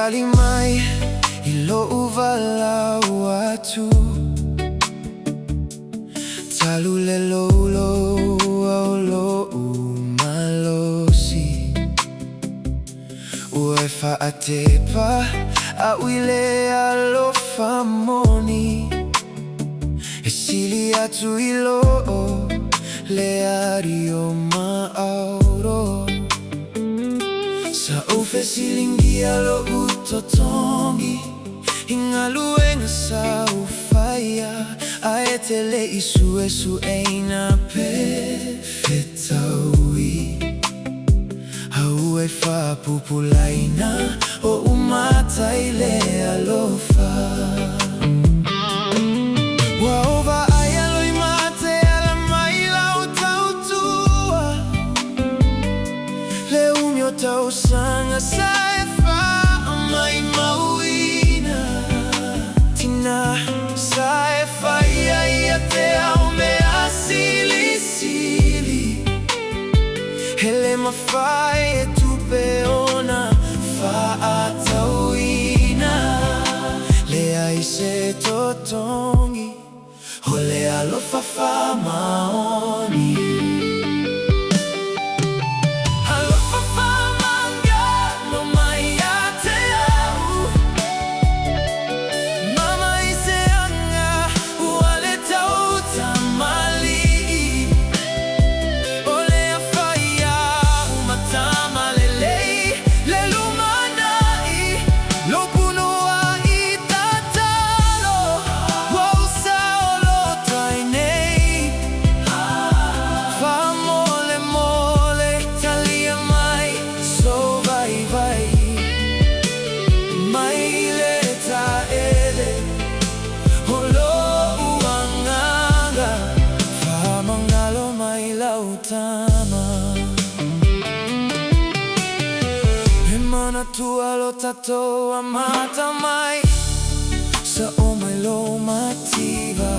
tali mai ilo uvala watu talulelo ulo aulo umalosi uefa atepa awile alofa moni esili atu ilo leario mauro sa ufe silingi alo utotongi ingaluenga sa ufaya aetele isu esu eina perfetaui hauwe fa pupulaina o umata ile alofa waova ayalo imate ala maila utautua le umyo tausanga saefa amai mauina tina saefa ia te aume asili sili hele mafai tupeona fa atauina le aise totongi hole alofa fa maoni Emana tua lo tato amata mai sa omai lo mativa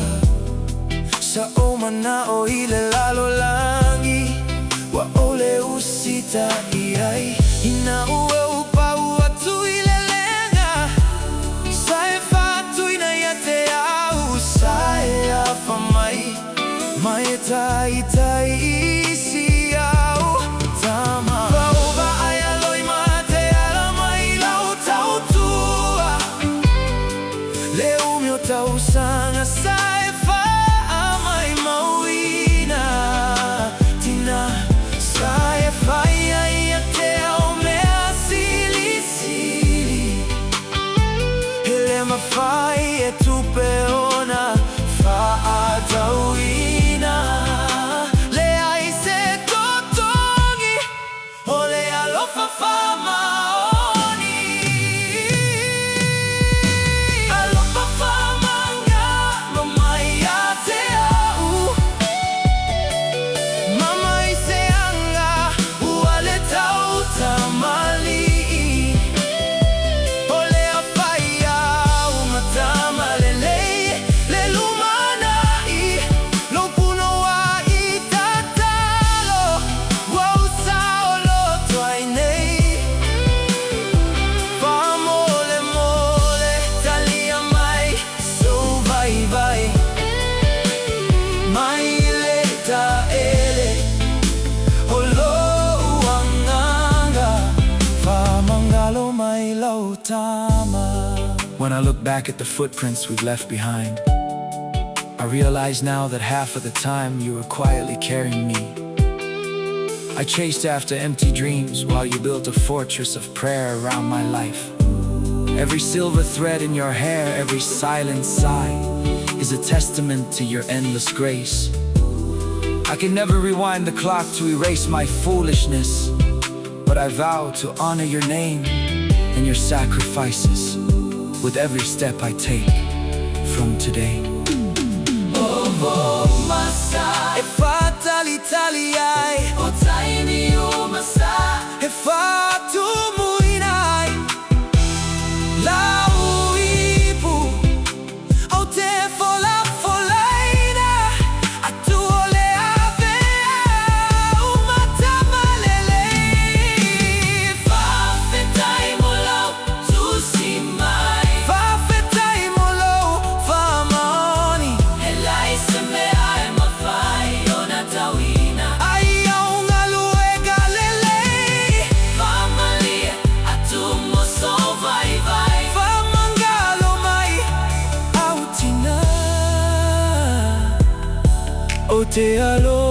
sa omana o ile lalo langi wa ole usita iai ina ue upa ua tu ile lenga sae fatu ina yate au sae afa mai tai tai isi au tama waova ayalo imate ala mai lau tautua le umyo tausanga sae fa amai mauina tina sae fa ia te aume asili sili hele mafai e tupeona fa atauina le aise totongi ole alofa fa maoni alofa fa manga mamai ate au mama ise anga uale tauta mali ole afaya umatama lelei le lumanai lo puno wa itatalo wa usao lo twainei fa mole mole talia mai so vai vai mai leta ele holo uanganga fa mangalo mai lautama. When I look back at the footprints we've left behind, I realize now that half of the time you were quietly carrying me. I chased after empty dreams while you built a fortress of prayer around my life. Every silver thread in your hair, every silent sigh is a testament to your endless grace. I can never rewind the clock to erase my foolishness, but I vow to honor your name and your sacrifices with every step I take from today. Oh, masa e fatali taliai o taini o masa e fatu muinai la uipu au te fola folaina atu ole ave umata malele fa fetai molau tu Te aloha